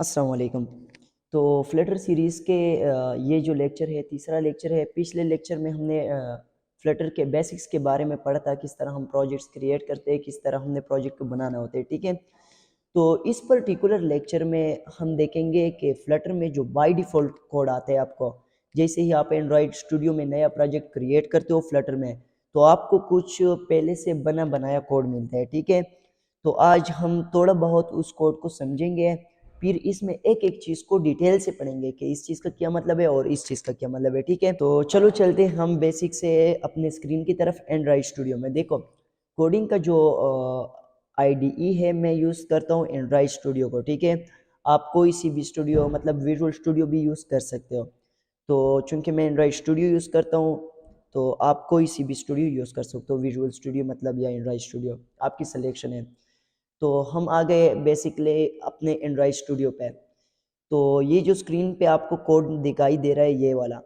अस्सलाम वालेकुम। तो फ्लटर सीरीज़ के ये जो लेक्चर है तीसरा लेक्चर है। पिछले लेक्चर में हमने फ्लटर के बेसिक्स के बारे में पढ़ा था, किस तरह हम प्रोजेक्ट्स क्रिएट करते हैं, किस तरह हमने प्रोजेक्ट को बनाना होता है, ठीक है। तो इस पर्टिकुलर लेक्चर में हम देखेंगे कि फ्लटर में जो बाय डिफ़ॉल्ट कोड आते हैं आपको, जैसे ही आप एंड्रॉयड स्टूडियो में नया प्रोजेक्ट क्रिएट करते हो फ्लटर में, तो आपको कुछ पहले से बना बनाया कोड मिलता है, ठीक है। तो आज हम थोड़ा बहुत उस कोड को समझेंगे, फिर इसमें एक-एक चीज़ को डिटेल से पढ़ेंगे कि इस चीज़ का क्या मतलब है और इस चीज़ का क्या मतलब है, ठीक है? तो चलो चलते हैं हम बेसिक से अपने स्क्रीन की तरफ एंड्रॉयड स्टूडियो में। देखो, कोडिंग का जो आईडीई है, मैं यूज़ करता हूँ एंड्रॉयड स्टूडियो को, ठीक है? आप कोई सी भी स्टूडियो मतलब विजुअल स्टूडियो भी यूज़ कर सकते हो। तो चूँकि मैं एंड्रॉयड स्टूडियो यूज़ करता हूँ, तो आप कोई सी भी स्टूडियो यूज़ कर सकते हो, विजुअल स्टूडियो मतलब या एंड्रॉयड स्टूडियो, आपकी सिलेक्शन है। तो हम आ गए बेसिकली अपने एंड्रॉयड स्टूडियो पे। तो ये जो स्क्रीन पे आपको कोड दिखाई दे रहा है ये वाला,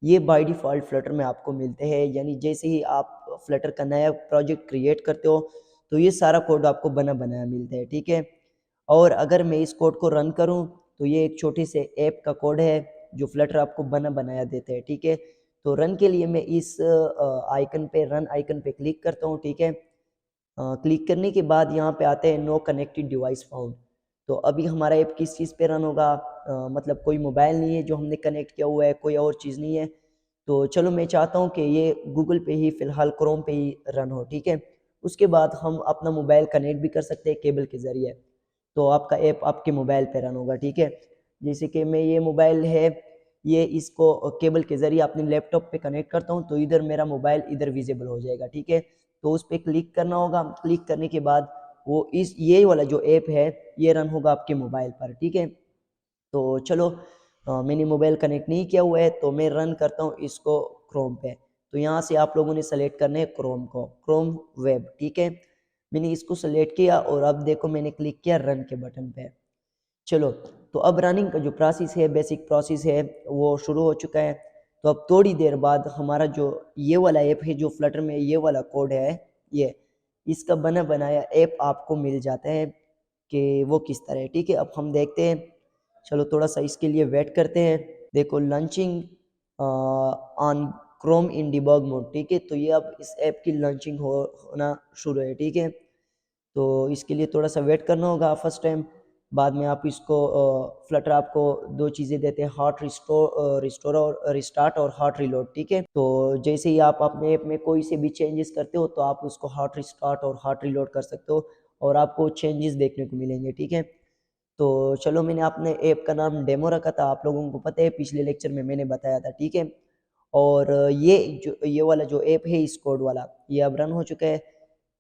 ये बाय डिफ़ॉल्ट फ्लटर में आपको मिलते हैं। यानी जैसे ही आप फ्लटर का नया प्रोजेक्ट क्रिएट करते हो, तो ये सारा कोड आपको बना-बनाया मिलता है, ठीक है? और अगर मैं इस कोड को रन करूँ, तो ये एक छोटे से ऐप का कोड है, जो फ्लटर आपको बना-बनाया देता है, ठीक है? तो रन के लिए मैं इस आइकन पे रन आइकन पे क्लिक करता हूँ, ठीक है? क्लिक करने के बाद यहाँ पे आते हैं नो कनेक्टेड डिवाइस फाउंड। तो अभी हमारा ऐप किस चीज़ पे रन होगा, मतलब कोई मोबाइल नहीं है जो हमने कनेक्ट किया हुआ है, कोई और चीज़ नहीं है। तो चलो मैं चाहता हूँ कि ये गूगल पे ही फ़िलहाल क्रोम पे ही रन हो, ठीक है। उसके बाद हम अपना मोबाइल कनेक्ट भी कर सकते हैं केबल के ज़रिए, तो आपका ऐप आपके मोबाइल पे रन होगा, ठीक है। जैसे कि मैं ये मोबाइल है, ये इसको केबल के ज़रिए अपने लैपटॉप पे कनेक्ट करता हूँ, तो इधर मेरा मोबाइल इधर विज़िबल हो जाएगा, ठीक है। तो उस पे क्लिक करना होगा, क्लिक करने के बाद वो इस ये वाला जो ऐप है, ये रन होगा आपके मोबाइल पर, ठीक है। तो चलो, मैंने मोबाइल कनेक्ट नहीं किया हुआ है, तो मैं रन करता हूँ इसको क्रोम पे। तो यहाँ से आप लोगों ने सेलेक्ट करना है क्रोम को, क्रोम वेब, ठीक है। मैंने इसको सेलेक्ट किया और अब देखो मैंने क्लिक किया रन के बटन पे। चलो, तो अब रनिंग का जो प्रोसेस है, बेसिक प्रोसेस है, वो शुरू हो चुका है। तो अब थोड़ी देर बाद हमारा जो ये वाला ऐप है, जो फ्लटर में ये वाला कोड है, ये इसका बना बनाया ऐप आपको मिल जाता है कि वो किस तरह है, ठीक है। अब हम देखते हैं, चलो थोड़ा सा इसके लिए वेट करते हैं। देखो, launching on Chrome in debug mode, ठीक है। तो ये अब इस ऐप की लॉन्चिंग होना शुरू है, ठीक है। तो इसके लिए थोड़ा सा वेट करना होगा फर्स्ट टाइम। बाद में आप इसको फ्लटर आपको दो चीज़ें देते हैं, हॉट रिस्टोर और रिस्टार्ट और हॉट रिलोड, ठीक है। तो जैसे ही आप अपने ऐप में कोई से भी चेंजेस करते हो, तो आप उसको हॉट रिस्टार्ट और हॉट रिलोड कर सकते हो और आपको चेंजेस देखने को मिलेंगे, ठीक है। तो चलो, मैंने अपने ऐप का नाम डेमो रखा था, आप लोगों को पता है पिछले लेक्चर में मैंने बताया था, ठीक है। और ये वाला जो ऐप है इस कोड वाला, ये अब रन हो चुका है।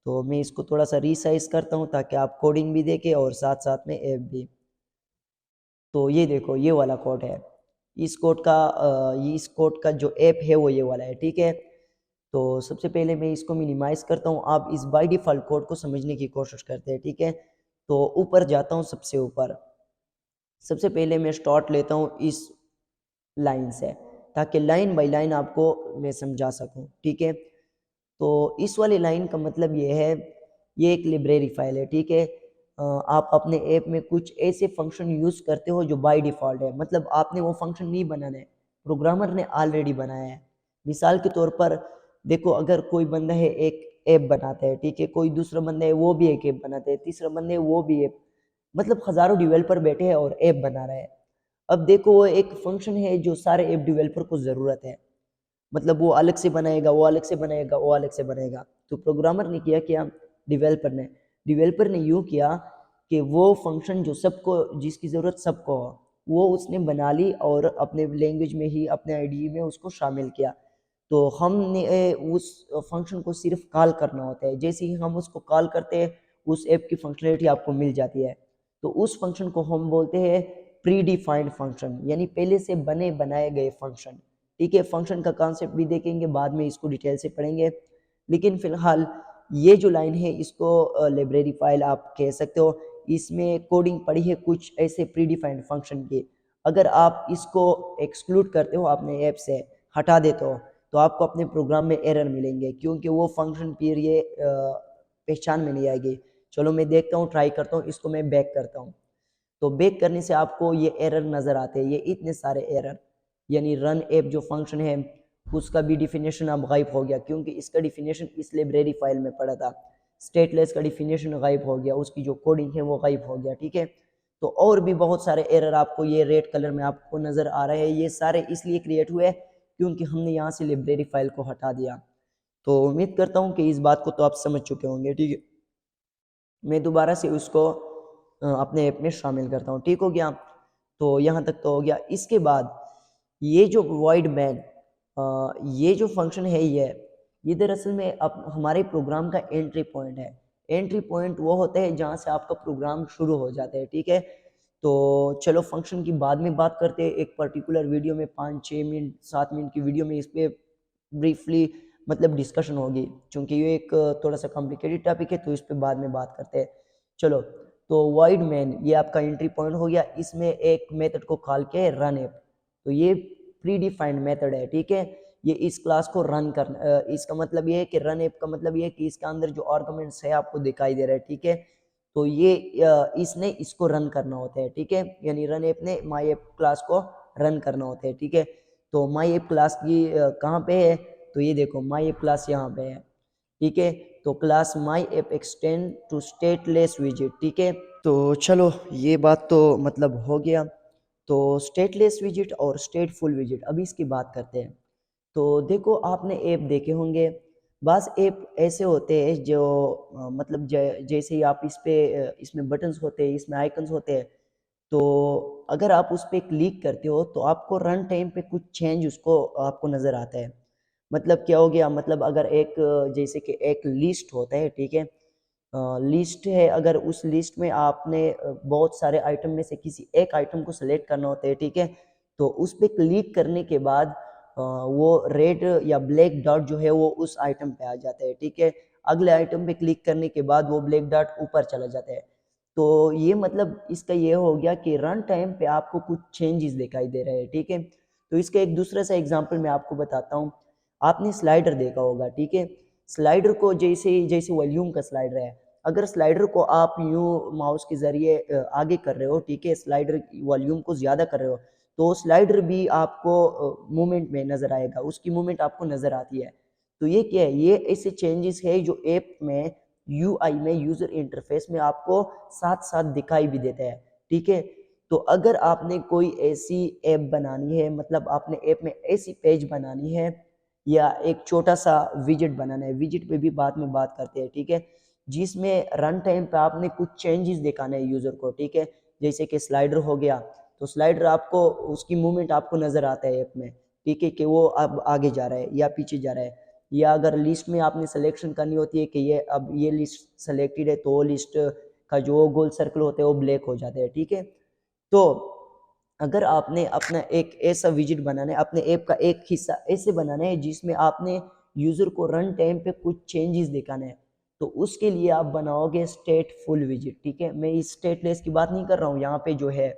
तो मैं इसको थोड़ा सा रीसाइज करता हूँ ताकि आप कोडिंग भी देखें और साथ साथ में ऐप भी। तो ये देखो, ये वाला कोड है। इस कोड का जो ऐप है वो ये वाला है, ठीक है। तो सबसे पहले मैं इसको मिनिमाइज़ करता हूँ। आप इस बाय डिफ़ॉल्ट कोड को समझने की कोशिश करते हैं, ठीक है। तो ऊपर जाता हूँ, सबसे ऊपर। सबसे पहले मैं स्टार्ट लेता हूँ इस लाइन से, ताकि लाइन बाय लाइन आपको मैं समझा सकूँ, ठीक है। तो इस वाली लाइन का मतलब ये है, ये एक लाइब्रेरी फाइल है, ठीक है। आप अपने ऐप में कुछ ऐसे फंक्शन यूज़ करते हो जो बाय डिफ़ॉल्ट है, मतलब आपने वो फंक्शन नहीं बनाना है, प्रोग्रामर ने ऑलरेडी बनाया है। मिसाल के तौर पर देखो, अगर कोई बंदा है एक ऐप बनाता है, ठीक है, कोई दूसरा बंदा है वो भी एक ऐप बनाता है, तीसरा बंदा है वो भी ऐप, मतलब हज़ारों डेवलपर बैठे हैं और ऐप बना रहा है। अब देखो, वो एक फंक्शन है जो सारे ऐप डेवलपर को ज़रूरत है, मतलब वो अलग से बनाएगा, वो अलग से बनाएगा, वो अलग से बनाएगा। तो प्रोग्रामर ने किया क्या, डेवलपर ने यूँ किया कि वो फंक्शन जो सबको, जिसकी ज़रूरत सबको हो, वो उसने बना ली और अपने लैंग्वेज में ही, अपने आईडीई में उसको शामिल किया। तो हमने उस फंक्शन को सिर्फ कॉल करना होता है। जैसे ही हम उसको कॉल करते हैं, उस ऐप की फंक्शनैलिटी आपको मिल जाती है। तो उस फंक्शन को हम बोलते हैं प्री डिफाइंड फंक्शन, यानी पहले से बने बनाए गए फंक्शन, ठीक है। फंक्शन का कॉन्सेप्ट भी देखेंगे, बाद में इसको डिटेल से पढ़ेंगे। लेकिन फिलहाल ये जो लाइन है, इसको लाइब्रेरी फाइल आप कह सकते हो। इसमें कोडिंग पड़ी है कुछ ऐसे प्री डिफाइंड फंक्शन की। अगर आप इसको एक्सक्लूड करते हो, अपने ऐप से हटा देते हो, तो आपको अपने प्रोग्राम में एरर मिलेंगे, क्योंकि वो फंक्शन फिर ये पहचान में नहीं आएगी। चलो मैं देखता हूँ, ट्राई करता हूँ, इसको मैं बैक करता हूँ। तो बैक करने से आपको ये एरर नज़र आते हैं, ये इतने सारे एरर। यानी रन ऐप जो फंक्शन है उसका भी डिफिनेशन अब गायब हो गया, क्योंकि इसका डिफिनेशन इस लाइब्रेरी फाइल में पड़ा था। स्टेटलेस का डिफिनेशन गायब हो गया, उसकी जो कोडिंग है वो गायब हो गया, ठीक है। तो और भी बहुत सारे एरर आपको ये रेड कलर में आपको नज़र आ रहे हैं, ये सारे इसलिए क्रिएट हुए क्योंकि हमने यहाँ से लाइब्रेरी फाइल को हटा दिया। तो उम्मीद करता हूँ कि इस बात को तो आप समझ चुके होंगे, ठीक है। मैं दोबारा से उसको अपने ऐप में शामिल करता हूँ, ठीक हो गया। तो यहाँ तक तो हो गया। इसके बाद ये जो वॉइड मैन ये जो फंक्शन है ये दरअसल में अब हमारे प्रोग्राम का एंट्री पॉइंट है। एंट्री पॉइंट वो होता है जहाँ से आपका प्रोग्राम शुरू हो जाता है, ठीक है। तो चलो फंक्शन की बाद में बात करते हैं, एक पर्टिकुलर वीडियो में 5-6 मिनट 7 मिनट की वीडियो में इस पर ब्रीफली मतलब डिस्कशन होगी, क्योंकि ये एक थोड़ा सा कॉम्प्लिकेटेड टॉपिक है, तो इस पर बाद में बात करते हैं। चलो, तो वॉइड मैन ये आपका एंट्री पॉइंट हो गया। इसमें एक मेथड को कॉल के रन ऐप, तो ये प्री डिफाइंड मेथड है, ठीक है। ये इस क्लास को रन करना, इसका मतलब ये है कि रन ऐप का मतलब ये है कि इसके अंदर जो आर्गुमेंट्स है आपको दिखाई दे रहा है, ठीक है। तो ये इसने इसको रन करना होता है, ठीक है। यानी रन ऐप ने माई ऐप क्लास को रन करना होता है, ठीक है। तो माई ऐप क्लास की कहाँ पे है, तो ये देखो माई ऐप क्लास यहाँ पे है, ठीक है। तो class my app extend to stateless visit, ठीक है। तो चलो ये बात तो मतलब हो गया। तो स्टेटलेस विजिट और स्टेटफुल विजिट अभी इसकी बात करते हैं। तो देखो आपने ऐप देखे होंगे, बस ऐप ऐसे होते हैं जो मतलब जैसे ही आप इस पे इसमें बटन्स होते हैं, इसमें आइकन्स होते हैं, तो अगर आप उस पर क्लिक करते हो तो आपको रन टाइम पे कुछ चेंज उसको आपको नज़र आता है। मतलब क्या हो गया, मतलब अगर एक जैसे कि एक लिस्ट होता है, ठीक है। लिस्ट है, अगर उस लिस्ट में आपने बहुत सारे आइटम में से किसी एक आइटम को सिलेक्ट करना होता है, ठीक है। तो उस पर क्लिक करने के बाद वो रेड या ब्लैक डॉट जो है वो उस आइटम पे आ जाता है, ठीक है। अगले आइटम पे क्लिक करने के बाद वो ब्लैक डॉट ऊपर चला जाता है। तो ये मतलब इसका ये हो गया कि रन टाइम पे आपको कुछ चेंजेस दिखाई दे रहे हैं, ठीक है। तो इसका एक दूसरा सा एग्जांपल मैं आपको बताता हूँ। आपने स्लाइडर देखा होगा, ठीक है। स्लाइडर को जैसे जैसे वॉल्यूम का स्लाइडर है, अगर स्लाइडर को आप यूं माउस के जरिए आगे कर रहे हो, ठीक है, स्लाइडर वॉल्यूम को ज़्यादा कर रहे हो, तो स्लाइडर भी आपको मूवमेंट में नज़र आएगा, उसकी मूवमेंट आपको नज़र आती है। तो ये क्या है, ये ऐसे चेंजेस है जो ऐप में यूआई में यूज़र इंटरफेस में आपको साथ साथ दिखाई भी देता है, ठीक है। तो अगर आपने कोई ऐसी ऐप बनानी है, मतलब आपने ऐप में ऐसी पेज बनानी है या एक छोटा सा विजिट बनाना है, विजिट पे भी बाद में बात करते हैं, ठीक है, जिसमें रन टाइम पे आपने कुछ चेंजेस दिखाने हैं यूज़र को, ठीक है। जैसे कि स्लाइडर हो गया, तो स्लाइडर आपको उसकी मूवमेंट आपको नज़र आता है ऐप में, ठीक है, कि वो अब आगे जा रहा है या पीछे जा रहा है। या अगर लिस्ट में आपने सिलेक्शन करनी होती है कि ये अब ये लिस्ट सेलेक्टेड है, तो वो लिस्ट का जो गोल सर्कल होता है वो ब्लैक हो जाता है, ठीक है। तो अगर आपने अपना एक ऐसा विजिट बनाना है, अपने ऐप का एक हिस्सा ऐसे बनाना है जिसमें आपने यूज़र को रन टाइम पे कुछ चेंजेस दिखाने हैं, तो उसके लिए आप बनाओगे स्टेटफुल विजिट, ठीक है। मैं इस स्टेटलेस की बात नहीं कर रहा हूँ, यहाँ पे जो है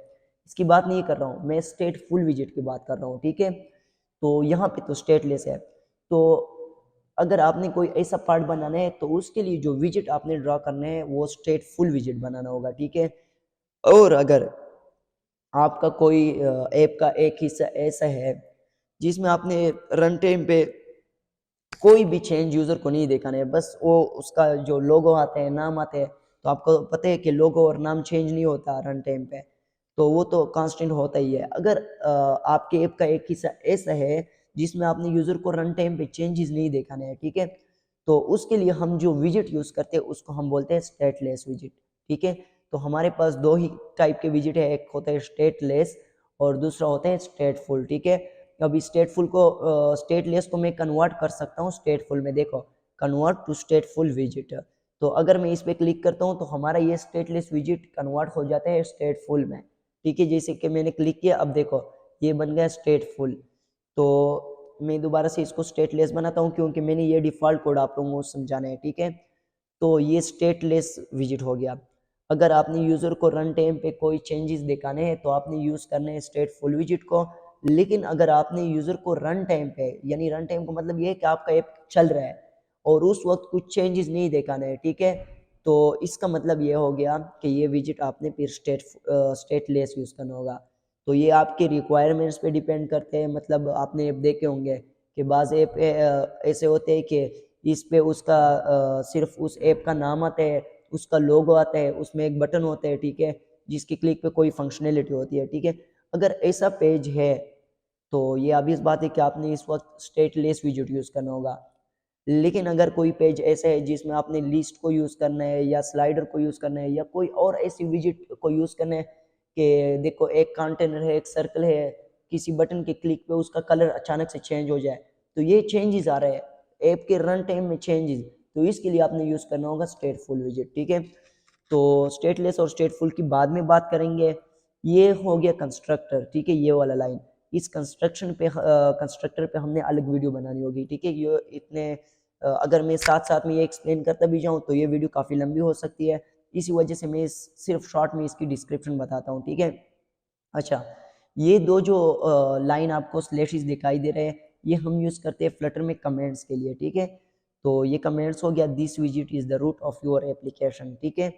इसकी बात नहीं कर रहा हूँ, मैं स्टेटफुल विजिट की बात कर रहा हूँ, ठीक है। तो यहाँ पे तो स्टेटलेस है। तो अगर आपने कोई ऐसा पार्ट बनाना है तो उसके लिए जो विजिट आपने ड्रा करना है वो स्टेटफुल विजिट बनाना होगा, ठीक है। और अगर आपका कोई ऐप का एक हिस्सा ऐसा है जिसमें आपने रन टाइम पे कोई भी चेंज यूज़र को नहीं दिखाना है, बस वो उसका जो लोगो आते हैं, नाम आते हैं, तो आपको पता है कि लोगो और नाम चेंज नहीं होता रन टाइम पे, तो वो तो कांस्टेंट होता ही है। अगर आपके ऐप का एक हिस्सा ऐसा है जिसमें आपने यूज़र को रन टाइम पे चेंजेस नहीं दिखाने हैं, ठीक है, तो उसके लिए हम जो विजिट यूज़ करते हैं उसको हम बोलते हैं स्टेटलेस विजिट, ठीक है। तो हमारे पास दो ही टाइप के विजिट है, एक होता है स्टेटलेस और दूसरा होता है स्टेटफुल, ठीक है। अभी स्टेटफुल को स्टेटलेस को मैं कन्वर्ट कर सकता हूँ स्टेटफुल में, देखो कन्वर्ट टू स्टेटफुल विजिट। तो अगर मैं इस पर क्लिक करता हूँ तो हमारा ये स्टेटलेस विजिट कन्वर्ट हो जाता है स्टेटफुल में, ठीक है। जैसे कि मैंने क्लिक किया, अब देखो ये बन गया स्टेटफुल। तो मैं दोबारा से इसको स्टेटलेस बनाता हूँ क्योंकि मैंने ये डिफ़ॉल्ट कोड आप लोगों को समझाना है, ठीक है। तो ये स्टेटलेस विजिट हो गया। अगर आपने यूज़र को रन टाइम पे कोई चेंजेस दिखाने हैं तो आपने यूज़ करना है स्टेटफुल विजिट को। लेकिन अगर आपने यूज़र को रन टाइम पे, यानी रन टाइम का मतलब ये है कि आपका ऐप चल रहा है और उस वक्त कुछ चेंजेस नहीं दिखाने हैं, ठीक है, तो इसका मतलब ये हो गया कि ये विजिट आपने फिर स्टेटलेस यूज़ करना होगा। तो ये आपके रिक्वायरमेंट्स पे डिपेंड करते हैं। मतलब आपने ऐप देखे होंगे कि बाज़ ऐप ऐसे होते हैं कि इस पे उसका सिर्फ उस ऐप का नाम आता है, उसका लोगो आता है, उसमें एक बटन होता है, ठीक है, जिसकी क्लिक पे कोई फंक्शनैलिटी होती है, ठीक है। अगर ऐसा पेज है तो ये obvious बात है कि आपने इस वक्त स्टेटलेस विजिट यूज़ करना होगा। लेकिन अगर कोई पेज ऐसा है जिसमें आपने लिस्ट को यूज़ करना है या स्लाइडर को यूज़ करना है या कोई और ऐसी विजिट को यूज़ करना है कि देखो एक कंटेनर है, एक सर्कल है, किसी बटन के क्लिक पे उसका कलर अचानक से चेंज हो जाए, तो ये चेंजेस आ रहे हैं ऐप के रन टाइम में चेंजेस, तो इसके लिए आपने यूज़ करना होगा स्टेटफुल विजिट, ठीक है। तो स्टेटलेस और स्टेटफुल की बाद में बात करेंगे। ये हो गया कंस्ट्रक्टर, ठीक है, ये वाला लाइन। इस कंस्ट्रक्टर पे हमने अलग वीडियो बनानी होगी, ठीक है। ये इतने अगर मैं साथ साथ में ये एक्सप्लेन करता भी जाऊँ तो ये वीडियो काफ़ी लंबी हो सकती है, इसी वजह से मैं सिर्फ शॉर्ट में इसकी डिस्क्रिप्शन बताता हूँ, ठीक है। अच्छा, ये दो जो लाइन आपको स्लैशेस दिखाई दे रहे हैं, ये हम यूज़ करते हैं फ्लटर में कमेंट्स के लिए, ठीक है। तो ये कमेंट्स हो गया, this visit is the root of your application, ठीक है।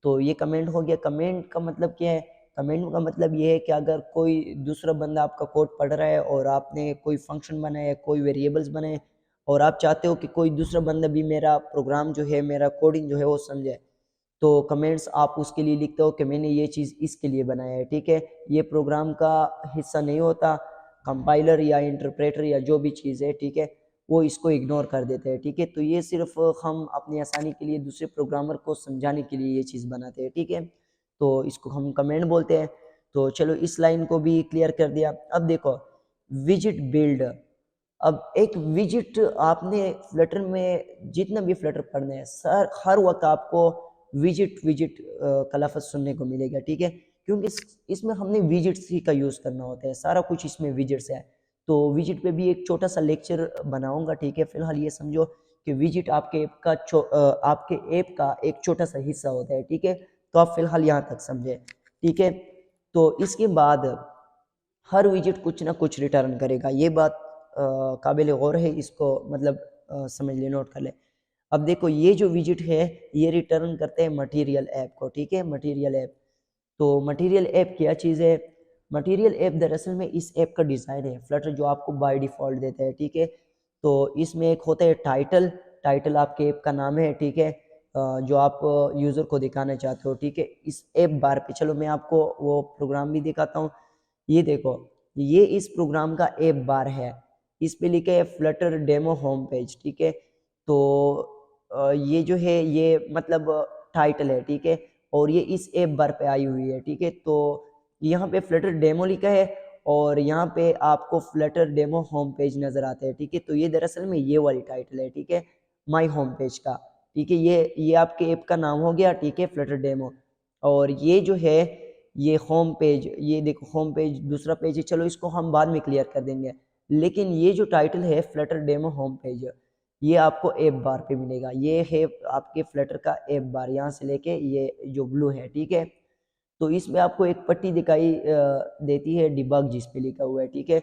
तो ये कमेंट हो गया। कमेंट का मतलब क्या है? कमेंट का मतलब ये है कि अगर कोई दूसरा बंदा आपका कोड पढ़ रहा है और आपने कोई फंक्शन बनाया है, कोई वेरिएबल्स बनाए और आप चाहते हो कि कोई दूसरा बंदा भी मेरा प्रोग्राम जो है, मेरा कोडिंग जो है वो समझे, तो कमेंट्स आप उसके लिए लिखते हो कि मैंने ये चीज़ इसके लिए बनाया है, ठीक है। ये प्रोग्राम का हिस्सा नहीं होता, कंपाइलर या इंटरप्रेटर या जो भी चीज़ है, ठीक है, वो इसको इग्नोर कर देते हैं, ठीक है। तो ये सिर्फ हम अपनी आसानी के लिए दूसरे प्रोग्रामर को समझाने के लिए ये चीज़ बनाते हैं, ठीक है। तो इसको हम कमेंट बोलते हैं। तो चलो इस लाइन को भी क्लियर कर दिया। अब देखो विजिट बिल्ड। अब एक विजिट आपने फ्लटर में जितना भी फ्लटर पढ़ना है सर, हर वक्त आपको विजिट विजिट का लफ्ज़ सुनने को मिलेगा, ठीक है, क्योंकि इसमें हमने विजिट्स ही का यूज़ करना होता है, सारा कुछ इसमें विजिट्स है। तो विजिट पे भी एक छोटा सा लेक्चर बनाऊंगा, ठीक है। फिलहाल ये समझो कि विजिट आपके ऐप का एक छोटा सा हिस्सा होता है, ठीक है। तो आप फिलहाल यहाँ तक समझे, ठीक है। तो इसके बाद हर विजिट कुछ ना कुछ रिटर्न करेगा, ये बात काबिल गौर है, इसको मतलब समझ ले, नोट कर ले। अब देखो ये जो विजिट है ये रिटर्न करते हैं मटेरियल ऐप को, ठीक है, मटेरियल ऐप। तो मटेरियल ऐप क्या चीज़ है? मटेरियल ऐप दरअसल में इस ऐप का डिज़ाइन है फ्लटर जो आपको बाय डिफ़ॉल्ट देता है, ठीक है। तो इसमें एक होता है टाइटल, टाइटल आपके ऐप का नाम है, ठीक है, जो आप यूज़र को दिखाना चाहते हो, ठीक है। इस ऐप बार पे चलो मैं आपको वो प्रोग्राम भी दिखाता हूँ। ये देखो, ये इस प्रोग्राम का ऐप बार है, इस पे लिखा है फ्लटर डेमो होम पेज, ठीक है। तो ये जो है ये मतलब टाइटल है, ठीक है, और ये इस ऐप बार पे आई हुई है, ठीक है। तो यहाँ पे फ्लटर डेमो लिखा है और यहाँ पे आपको फ्लटर डेमो होम पेज नज़र आता है, ठीक है। तो ये दरअसल में ये वाली टाइटल है, ठीक है, माई होम पेज का, ठीक है। ये आपके ऐप का नाम हो गया, ठीक है, फ्लटर डेमो। और ये जो है ये होम पेज, ये देखो होम पेज दूसरा पेज है, चलो इसको हम बाद में क्लियर कर देंगे। लेकिन ये जो टाइटल है फ्लटर डेमो होम पेज, ये आपको ऐप बार पे मिलेगा। ये है आपके फ्लटर का ऐप बार, यहाँ से लेके ये जो ब्लू है, ठीक है। तो इसमें आपको एक पट्टी दिखाई देती है डिबग, जिस पे लिखा हुआ है, ठीक है।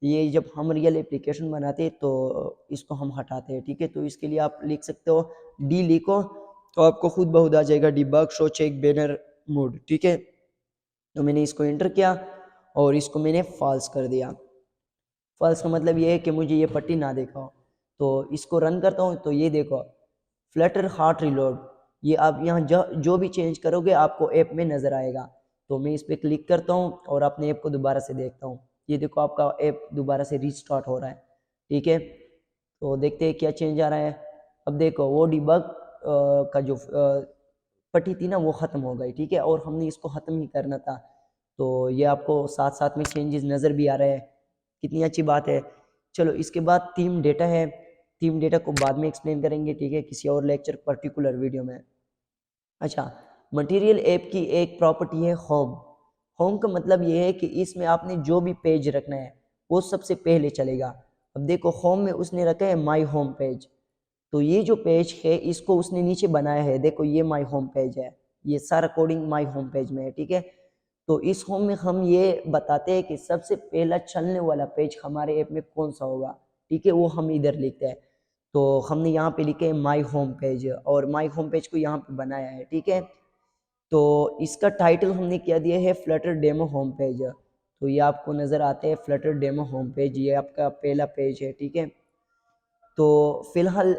ये जब हम रियल एप्लीकेशन बनाते हैं तो इसको हम हटाते हैं, ठीक है। तो इसके लिए आप लिख सकते हो डी लिखो तो आपको खुद ब खुद आ जाएगा debug show check banner mode, ठीक है। तो मैंने इसको एंटर किया और इसको मैंने फॉल्स कर दिया। फॉल्स का मतलब ये है कि मुझे ये पट्टी ना देखा हो। तो इसको रन करता हूँ तो ये देखो फ्लटर हार्ट रिलोड, ये आप यहाँ जो भी चेंज करोगे आपको ऐप में नज़र आएगा। तो मैं इस पर क्लिक करता हूँ और अपने ऐप को दोबारा से देखता हूँ, ये देखो आपका ऐप दोबारा से रीस्टार्ट हो रहा है, ठीक है। तो देखते हैं क्या चेंज आ रहा है। अब देखो वो डिबग का जो पट्टी थी ना वो ख़त्म हो गई, ठीक है, और हमने इसको ख़त्म ही करना था। तो ये आपको साथ साथ में चेंजेस नज़र भी आ रहे हैं, कितनी अच्छी बात है। चलो इसके बाद थीम डेटा है, थीम डेटा को बाद में एक्सप्लेन करेंगे, ठीक है, किसी और लेक्चर पर्टिकुलर वीडियो में। अच्छा, मटेरियल ऐप की एक प्रॉपर्टी है होम। होम का मतलब ये है कि इसमें आपने जो भी पेज रखना है वो सबसे पहले चलेगा। अब देखो होम में उसने रखा है माई होम पेज, तो ये जो पेज है इसको उसने नीचे बनाया है, देखो ये माई होम पेज है, ये सारा कोडिंग माई होम पेज में है, ठीक है। तो इस होम में हम ये बताते हैं कि सबसे पहला चलने वाला पेज हमारे ऐप में कौन सा होगा, ठीक है, वो हम इधर लिखते हैं। तो हमने यहाँ पे लिखे माई होम पेज, और माई होम पेज को यहाँ पे बनाया है, ठीक है। तो इसका टाइटल हमने क्या दिया है, फ्लटर डेमो होम पेज। तो ये आपको नज़र आते हैं फ्लटर डेमो होम पेज, ये आपका पहला पेज है, ठीक है। तो फिलहाल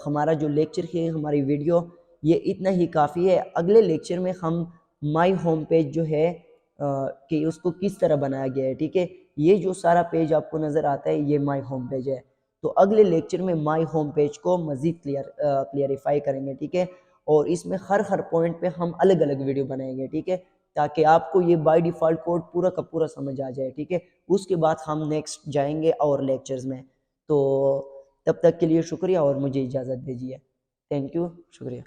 हमारा जो लेक्चर है, हमारी वीडियो, ये इतना ही काफ़ी है। अगले लेक्चर में हम माई होम पेज जो है कि उसको किस तरह बनाया गया है, ठीक है। ये जो सारा पेज आपको नज़र आता है, ये माई होम पेज है। तो अगले लेक्चर में माई होम पेज को मज़ीद क्लियरिफाई करेंगे, ठीक है। और इसमें हर पॉइंट पे हम अलग अलग वीडियो बनाएंगे, ठीक है, ताकि आपको ये बाय डिफ़ॉल्ट कोड पूरा का पूरा समझ आ जाए, ठीक है। उसके बाद हम नेक्स्ट जाएंगे और लेक्चर्स में। तो तब तक के लिए शुक्रिया और मुझे इजाज़त दीजिए। थैंक यू, शुक्रिया।